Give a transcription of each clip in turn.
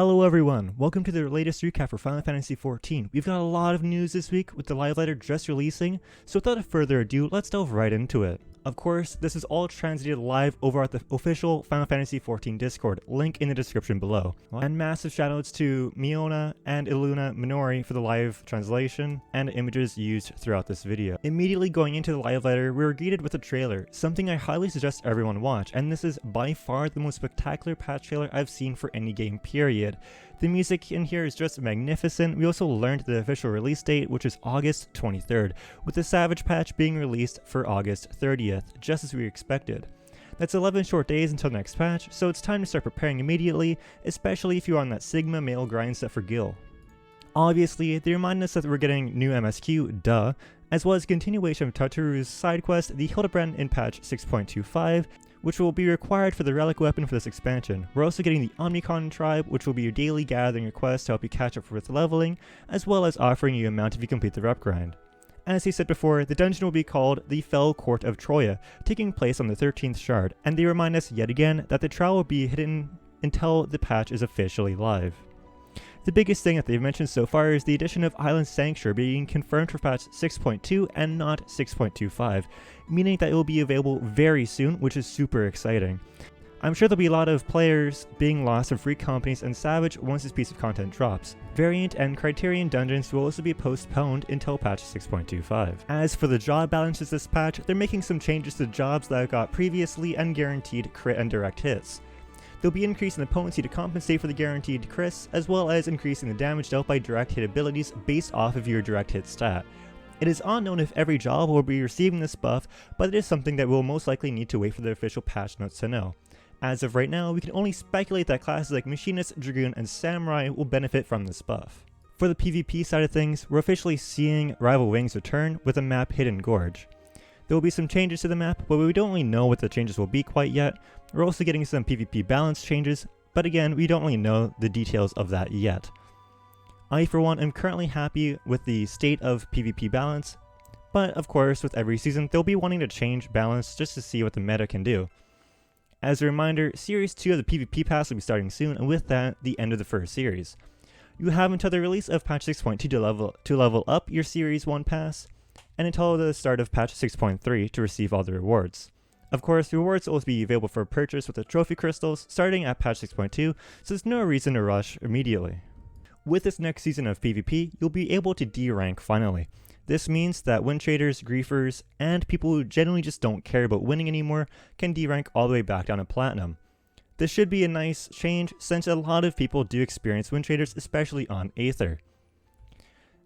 Hello everyone, welcome to the latest recap for Final Fantasy XIV. We've got a lot of news this week with the live letter just releasing, so without further ado, let's delve right into it. Of course, this is all translated live over at the official Final Fantasy XIV Discord, link in the description below. And massive shoutouts to Miona and Iluna Minori for the live translation and images used throughout this video. Immediately going into the live letter, we were greeted with a trailer, something I highly suggest everyone watch, and this is by far the most spectacular patch trailer I've seen for any game period. The music in here is just magnificent. We also learned the official release date, which is August 23rd, with the Savage patch being released for August 30th, just as we expected. That's 11 short days until next patch, so it's time to start preparing immediately, especially if you're on that Sigma male grind set for Gil. Obviously, they remind us that we're getting new MSQ, duh, as well as continuation of Tataru's side quest, the Hildebrand in patch 6.25, which will be required for the relic weapon for this expansion. We're also getting the Omnicron Tribe, which will be your daily gathering request to help you catch up with leveling, as well as offering you a mount if you complete the rep grind. As he said before, the dungeon will be called the Fell Court of Troya, taking place on the 13th Shard, and they remind us yet again that the trial will be hidden until the patch is officially live. The biggest thing that they've mentioned so far is the addition of Island Sanctuary being confirmed for patch 6.2 and not 6.25, meaning that it will be available very soon, which is super exciting. I'm sure there'll be a lot of players being lost in free companies and Savage once this piece of content drops. Variant and Criterion Dungeons will also be postponed until patch 6.25. As for the job balances this patch, they're making some changes to jobs that got previously and guaranteed crit and direct hits. They'll be increasing the potency to compensate for the guaranteed crits, as well as increasing the damage dealt by direct hit abilities based off of your direct hit stat. It is unknown if every job will be receiving this buff, but it is something that we'll most likely need to wait for the official patch notes to know. As of right now, we can only speculate that classes like Machinist, Dragoon, and Samurai will benefit from this buff. For the PvP side of things, we're officially seeing Rival Wings return with the map Hidden Gorge. There will be some changes to the map, but we don't really know what the changes will be quite yet. We're also getting some PvP balance changes, but again, we don't really know the details of that yet. I, for one, am currently happy with the state of PvP balance, but of course, with every season, they'll be wanting to change balance just to see what the meta can do. As a reminder, Series 2 of the PvP Pass will be starting soon, and with that, the end of the first series. You have until the release of patch 6.2 to level up your Series 1 Pass, and until the start of patch 6.3 to receive all the rewards. Of course, the rewards will also be available for purchase with the trophy crystals starting at patch 6.2, so there's no reason to rush immediately. With this next season of PvP, you'll be able to D-rank finally. This means that win traders, griefers, and people who generally just don't care about winning anymore can D-rank all the way back down to Platinum. This should be a nice change since a lot of people do experience win traders, especially on Aether.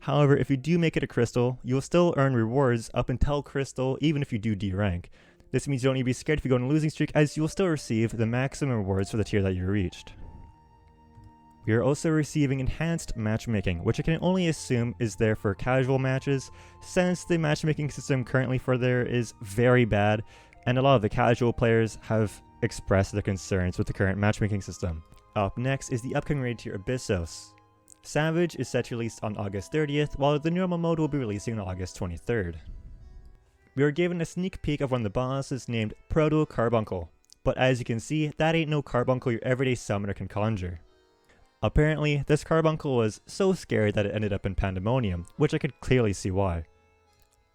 However, if you do make it a crystal, you'll still earn rewards up until crystal even if you do D-rank. This means you don't need to be scared if you go on a losing streak, as you will still receive the maximum rewards for the tier that you reached. We are also receiving enhanced matchmaking, which I can only assume is there for casual matches, since the matchmaking system currently for there is very bad, and a lot of the casual players have expressed their concerns with the current matchmaking system. Up next is the upcoming raid tier Abyssos. Savage is set to release on August 30th, while the normal mode will be releasing on August 23rd. We are given a sneak peek of one of the bosses named Proto Carbuncle, but as you can see, that ain't no carbuncle your everyday summoner can conjure. Apparently, this carbuncle was so scared that it ended up in Pandaemonium, which I could clearly see why.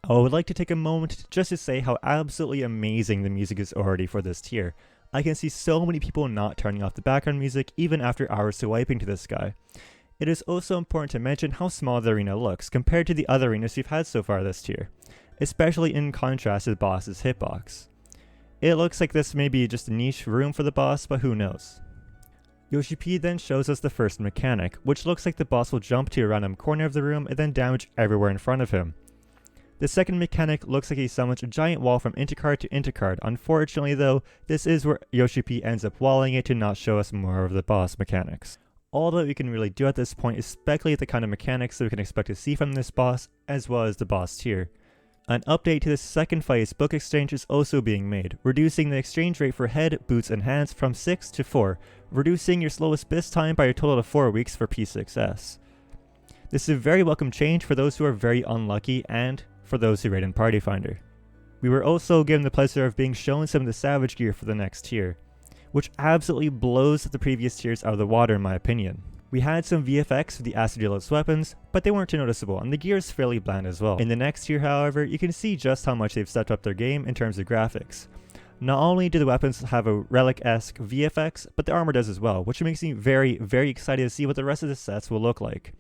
I would like to take a moment just to say how absolutely amazing the music is already for this tier. I can see so many people not turning off the background music even after hours swiping to this guy. It is also important to mention how small the arena looks compared to the other arenas we've had so far this tier, especially in contrast to the boss's hitbox. It looks like this may be just a niche room for the boss, but who knows. Yoshi P then shows us the first mechanic, which looks like the boss will jump to a random corner of the room and then damage everywhere in front of him. The second mechanic looks like he summons a giant wall from intercard to intercard. Unfortunately though, this is where Yoshi P ends up walling it to not show us more of the boss mechanics. All that we can really do at this point is speculate the kind of mechanics that we can expect to see from this boss, as well as the boss tier. An update to the second phase book exchange is also being made, reducing the exchange rate for head, boots, and hands from 6 to 4, reducing your slowest BIS time by a total of 4 weeks for P6S. This is a very welcome change for those who are very unlucky and for those who raid in Party Finder. We were also given the pleasure of being shown some of the Savage gear for the next tier, which absolutely blows the previous tiers out of the water in my opinion. We had some VFX for the acidolos weapons, but they weren't too noticeable, and the gear is fairly bland as well. In the next tier, however, you can see just how much they've stepped up their game in terms of graphics. Not only do the weapons have a relic-esque VFX, but the armor does as well, which makes me very, very excited to see what the rest of the sets will look like.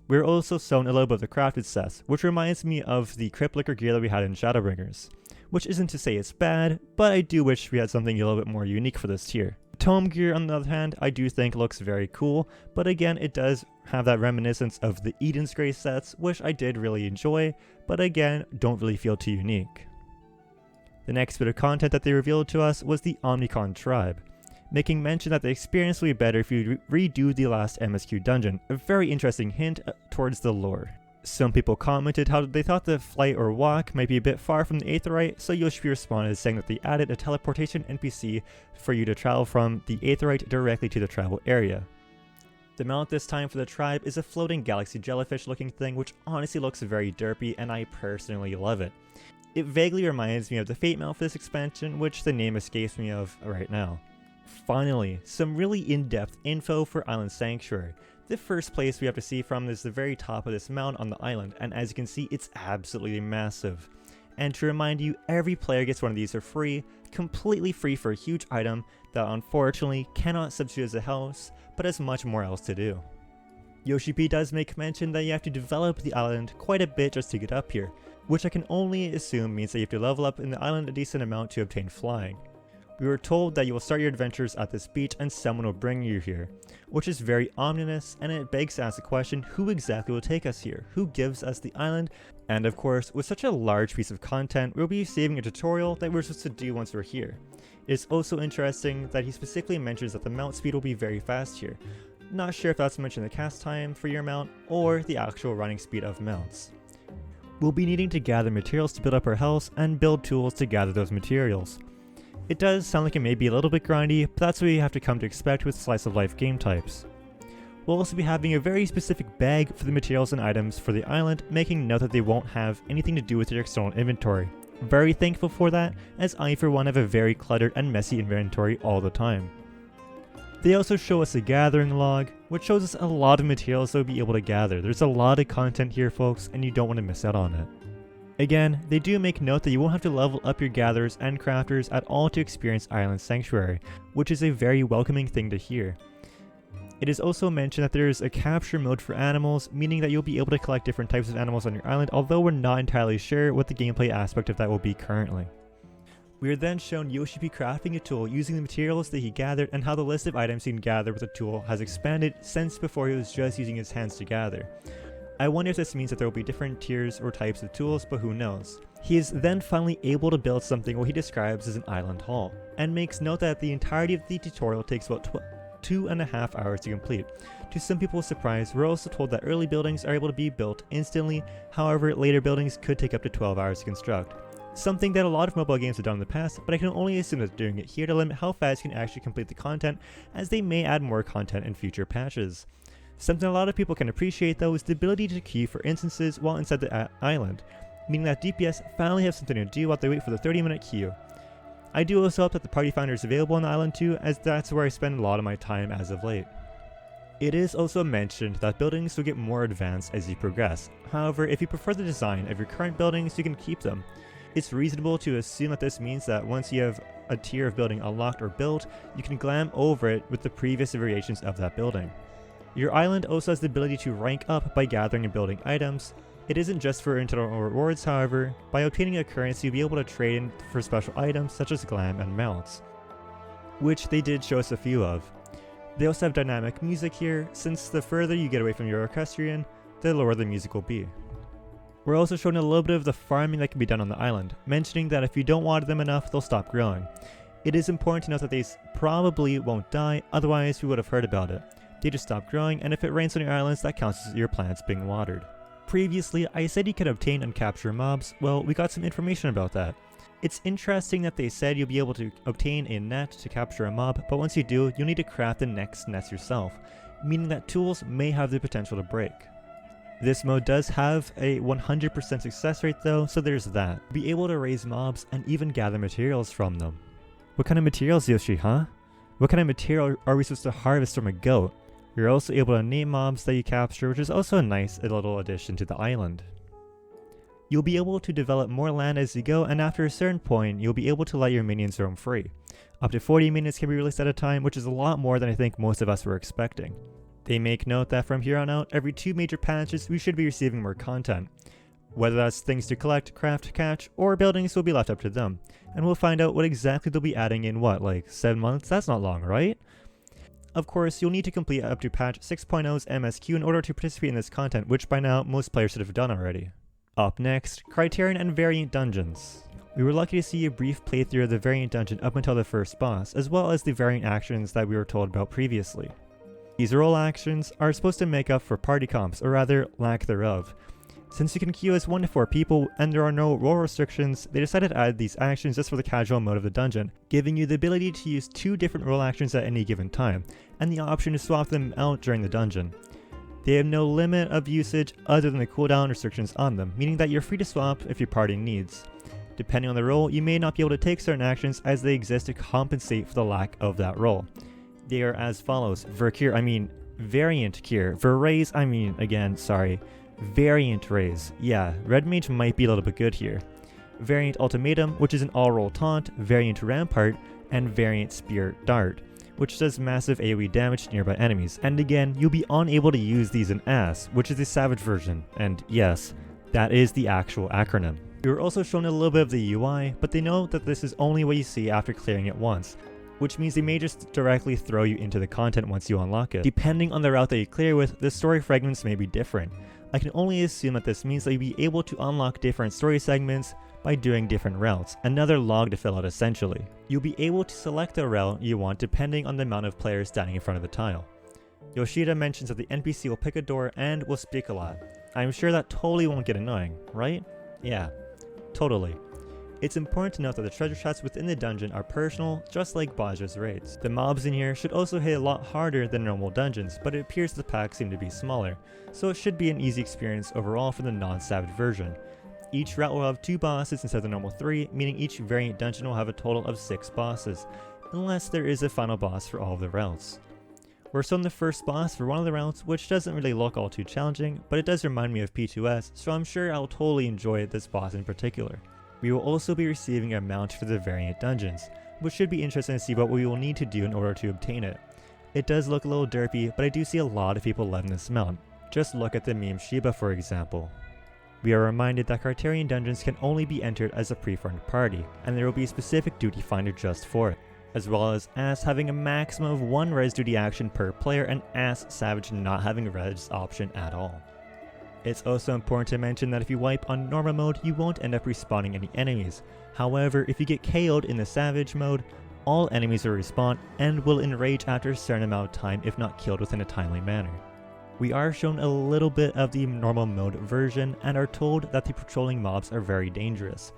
We're also shown a little bit of the crafted sets, which reminds me of the Crypt Liquor gear that we had in Shadowbringers. Which isn't to say it's bad, but I do wish we had something a little bit more unique for this tier. Tome gear, on the other hand, I do think looks very cool, but again, it does have that reminiscence of the Eden's Grace sets, which I did really enjoy, but again, don't really feel too unique. The next bit of content that they revealed to us was the Omnicron Tribe, making mention that the experience will be better if you redo the last MSQ dungeon, a very interesting hint towards the lore. Some people commented how they thought the flight or walk might be a bit far from the Aetheryte, so Yoshi responded saying that they added a teleportation NPC for you to travel from the Aetheryte directly to the travel area. The mount this time for the tribe is a floating galaxy jellyfish looking thing, which honestly looks very derpy, and I personally love it. It vaguely reminds me of the Fate mount for this expansion, which the name escapes me of right now. Finally, some really in-depth info for Island Sanctuary. The first place we have to see from is the very top of this mountain on the island, and as you can see, it's absolutely massive. And to remind you, every player gets one of these for free, completely free for a huge item that unfortunately cannot substitute as a house, but has much more else to do. Yoshi P does make mention that you have to develop the island quite a bit just to get up here, which I can only assume means that you have to level up in the island a decent amount to obtain flying. We were told that you will start your adventures at this beach and someone will bring you here, which is very ominous, and it begs to ask the question, who exactly will take us here? Who gives us the island? And of course, with such a large piece of content, we'll be saving a tutorial that we're supposed to do once we're here. It's also interesting that he specifically mentions that the mount speed will be very fast here. Not sure if that's mentioned the cast time for your mount, or the actual running speed of mounts. We'll be needing to gather materials to build up our house, and build tools to gather those materials. It does sound like it may be a little bit grindy, but that's what you have to come to expect with slice of life game types. We'll also be having a very specific bag for the materials and items for the island, making note that they won't have anything to do with your external inventory. Very thankful for that, as I for one have a very cluttered and messy inventory all the time. They also show us a gathering log, which shows us a lot of materials that we'll be able to gather. There's a lot of content here, folks, and you don't want to miss out on it. Again, they do make note that you won't have to level up your gatherers and crafters at all to experience Island Sanctuary, which is a very welcoming thing to hear. It is also mentioned that there is a capture mode for animals, meaning that you'll be able to collect different types of animals on your island, although we're not entirely sure what the gameplay aspect of that will be currently. We are then shown Yoshi P crafting a tool using the materials that he gathered, and how the list of items he can gather with the tool has expanded since before he was just using his hands to gather. I wonder if this means that there will be different tiers or types of tools, but who knows. He is then finally able to build something what he describes as an island hall, and makes note that the entirety of the tutorial takes about 2.5 hours to complete. To some people's surprise, we're also told that early buildings are able to be built instantly, however later buildings could take up to 12 hours to construct. Something that a lot of mobile games have done in the past, but I can only assume that they're doing it here to limit how fast you can actually complete the content, as they may add more content in future patches. Something a lot of people can appreciate though is the ability to queue for instances while inside the island, meaning that DPS finally have something to do while they wait for the 30-minute queue. I do also hope that the party finder is available on the island too, as that's where I spend a lot of my time as of late. It is also mentioned that buildings will get more advanced as you progress. However, if you prefer the design of your current buildings, you can keep them. It's reasonable to assume that this means that once you have a tier of building unlocked or built, you can glam over it with the previous variations of that building. Your island also has the ability to rank up by gathering and building items. It isn't just for internal rewards, however. By obtaining a currency, you'll be able to trade in for special items such as glam and mounts, which they did show us a few of. They also have dynamic music here, since the further you get away from your Criterion, the lower the music will be. We're also shown a little bit of the farming that can be done on the island, mentioning that if you don't water them enough, they'll stop growing. It is important to note that they probably won't die, otherwise we would have heard about it. They just stop growing, and if it rains on your islands, that counts as your plants being watered. Previously, I said you could obtain and capture mobs. Well, we got some information about that. It's interesting that they said you'll be able to obtain a net to capture a mob, but once you do, you'll need to craft the next nets yourself, meaning that tools may have the potential to break. This mode does have a 100% success rate though, so there's that. Be able to raise mobs and even gather materials from them. What kind of materials, Yoshi, huh? What kind of material are we supposed to harvest from a goat? You're also able to name mobs that you capture, which is also a nice little addition to the island. You'll be able to develop more land as you go, and after a certain point, you'll be able to let your minions roam free. Up to 40 minions can be released at a time, which is a lot more than I think most of us were expecting. They make note that from here on out, every 2 major patches, we should be receiving more content. Whether that's things to collect, craft, catch, or buildings will be left up to them. And we'll find out what exactly they'll be adding in what, like 7 months? That's not long, right? Of course, you'll need to complete up to patch 6.0's MSQ in order to participate in this content, which by now, most players should have done already. Up next, Criterion and Variant Dungeons. We were lucky to see a brief playthrough of the Variant Dungeon up until the first boss, as well as the variant actions that we were told about previously. These role actions are supposed to make up for party comps, or rather, lack thereof. Since you can queue as 1 to 4 people, and there are no role restrictions, they decided to add these actions just for the casual mode of the dungeon, giving you the ability to use 2 different role actions at any given time, and the option to swap them out during the dungeon. They have no limit of usage other than the cooldown restrictions on them, meaning that you're free to swap if your party needs. Depending on the role, you may not be able to take certain actions as they exist to compensate for the lack of that role. They are as follows: Variant Cure. Variant Raise. Yeah, Red Mage might be a little bit good here. Variant Ultimatum, which is an all-roll taunt, Variant Rampart, and Variant Spear Dart, which does massive AoE damage to nearby enemies, and again, you'll be unable to use these in Ass, which is the Savage version, and yes, that is the actual acronym. We were also shown a little bit of the UI, but they know that this is only what you see after clearing it once, which means they may just directly throw you into the content once you unlock it. Depending on the route that you clear with, the story fragments may be different. I can only assume that this means that you'll be able to unlock different story segments by doing different routes, another log to fill out essentially. You'll be able to select the route you want depending on the amount of players standing in front of the tile. Yoshida mentions that the NPC will pick a door and will speak a lot. I'm sure that totally won't get annoying, right? Yeah, totally. It's important to note that the treasure chests within the dungeon are personal, just like Bajra's raids. The mobs in here should also hit a lot harder than normal dungeons, but it appears the packs seem to be smaller, so it should be an easy experience overall for the non-savage version. Each route will have 2 bosses instead of the normal 3, meaning each variant dungeon will have a total of 6 bosses, unless there is a final boss for all of the routes. We're still in the first boss for one of the routes, which doesn't really look all too challenging, but it does remind me of P2S, so I'm sure I'll totally enjoy this boss in particular. We will also be receiving a mount for the variant dungeons, which should be interesting to see what we will need to do in order to obtain it. It does look a little derpy, but I do see a lot of people loving this mount. Just look at the meme Shiba for example. We are reminded that Criterion dungeons can only be entered as a pre-formed party, and there will be a specific duty finder just for it, as well as Ass having a maximum of 1 res duty action per player and Ass Savage not having a res option at all. It's also important to mention that if you wipe on normal mode, you won't end up respawning any enemies. However, if you get KO'd in the Savage mode, all enemies will respawn and will enrage after a certain amount of time if not killed within a timely manner. We are shown a little bit of the normal mode version and are told that the patrolling mobs are very dangerous.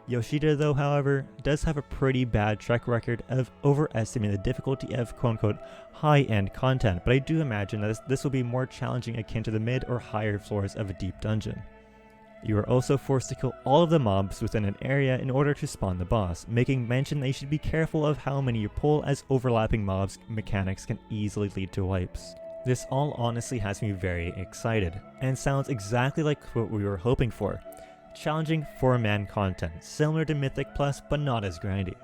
Yoshida though, however, does have a pretty bad track record of overestimating the difficulty of quote-unquote high-end content, but I do imagine that this will be more challenging akin to the mid or higher floors of a deep dungeon. You are also forced to kill all of the mobs within an area in order to spawn the boss, making mention that you should be careful of how many you pull as overlapping mobs mechanics can easily lead to wipes. This all honestly has me very excited, and sounds exactly like what we were hoping for. Challenging 4-man content, similar to Mythic Plus but not as grindy.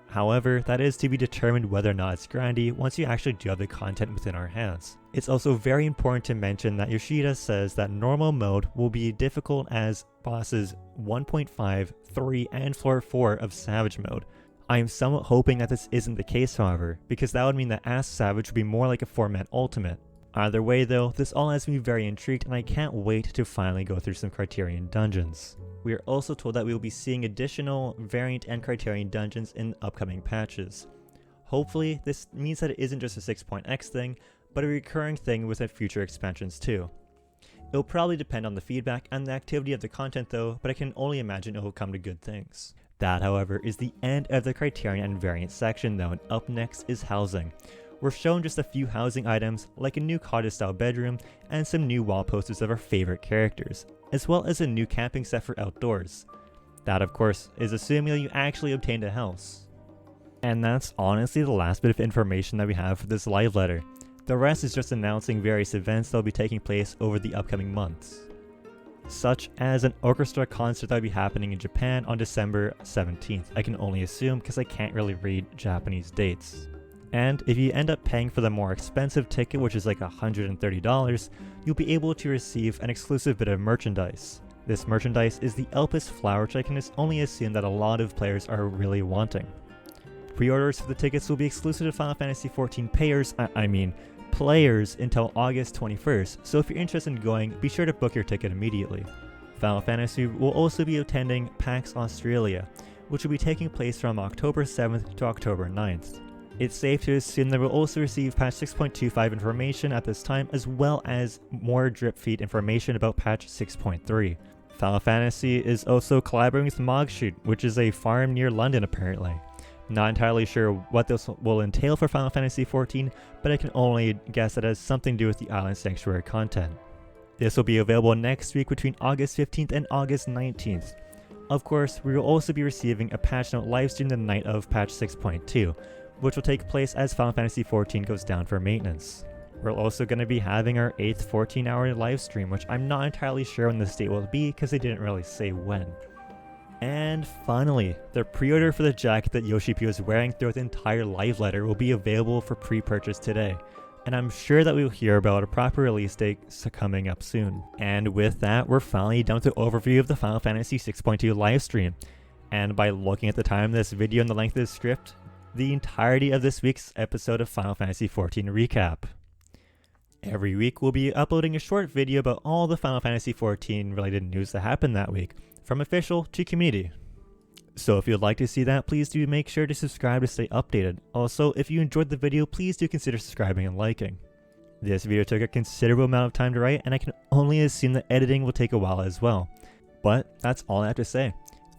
However, that is to be determined whether or not it's grindy once you actually do have the content within our hands. It's also very important to mention that Yoshida says that normal mode will be difficult as bosses 1.5, 3, and floor 4 of Savage mode. I am somewhat hoping that this isn't the case however, because that would mean that Ass Savage would be more like a 4-man ultimate. Either way though, this all has me very intrigued and I can't wait to finally go through some Criterion dungeons. We are also told that we will be seeing additional variant and Criterion dungeons in upcoming patches. Hopefully, this means that it isn't just a 6.x thing, but a recurring thing within future expansions too. It will probably depend on the feedback and the activity of the content though, but I can only imagine it will come to good things. That however is the end of the Criterion and Variant section though, and up next is housing. We're shown just a few housing items, like a new cottage-style bedroom, and some new wall posters of our favorite characters, as well as a new camping set for outdoors. That of course is assuming that you actually obtained a house. And that's honestly the last bit of information that we have for this live letter. The rest is just announcing various events that will be taking place over the upcoming months, such as an orchestra concert that will be happening in Japan on December 17th. I can only assume because I can't really read Japanese dates. And if you end up paying for the more expensive ticket, which is like $130, you'll be able to receive an exclusive bit of merchandise. This merchandise is the Elpis flower, which I can only assume that a lot of players are really wanting. Pre-orders for the tickets will be exclusive to Final Fantasy XIV players until August 21st, so if you're interested in going, be sure to book your ticket immediately. Final Fantasy will also be attending PAX Australia, which will be taking place from October 7th to October 9th. It's safe to assume that we'll also receive patch 6.25 information at this time, as well as more drip feed information about patch 6.3. Final Fantasy is also collaborating with Mogshoot, which is a farm near London apparently. Not entirely sure what this will entail for Final Fantasy XIV, but I can only guess that it has something to do with the Island Sanctuary content. This will be available next week between August 15th and August 19th. Of course, we will also be receiving a patch note livestream the night of patch 6.2, which will take place as Final Fantasy XIV goes down for maintenance. We're also going to be having our 8th 14-hour livestream, which I'm not entirely sure when this date will be because they didn't really say when. And finally, the pre-order for the jacket that Yoshi-P was wearing throughout the entire live letter will be available for pre-purchase today, and I'm sure that we'll hear about a proper release date coming up soon. And with that, we're finally done with the overview of the Final Fantasy 6.2 livestream, and by looking at the time of this video and the length of the script, the entirety of this week's episode of Final Fantasy XIV Recap. Every week we'll be uploading a short video about all the Final Fantasy XIV related news that happened that week, from official to community. So if you'd like to see that, please do make sure to subscribe to stay updated. Also, if you enjoyed the video, please do consider subscribing and liking. This video took a considerable amount of time to write, and I can only assume that editing will take a while as well. But that's all I have to say.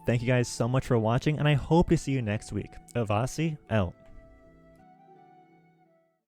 Thank you guys so much for watching, and I hope to see you next week. Avasi out.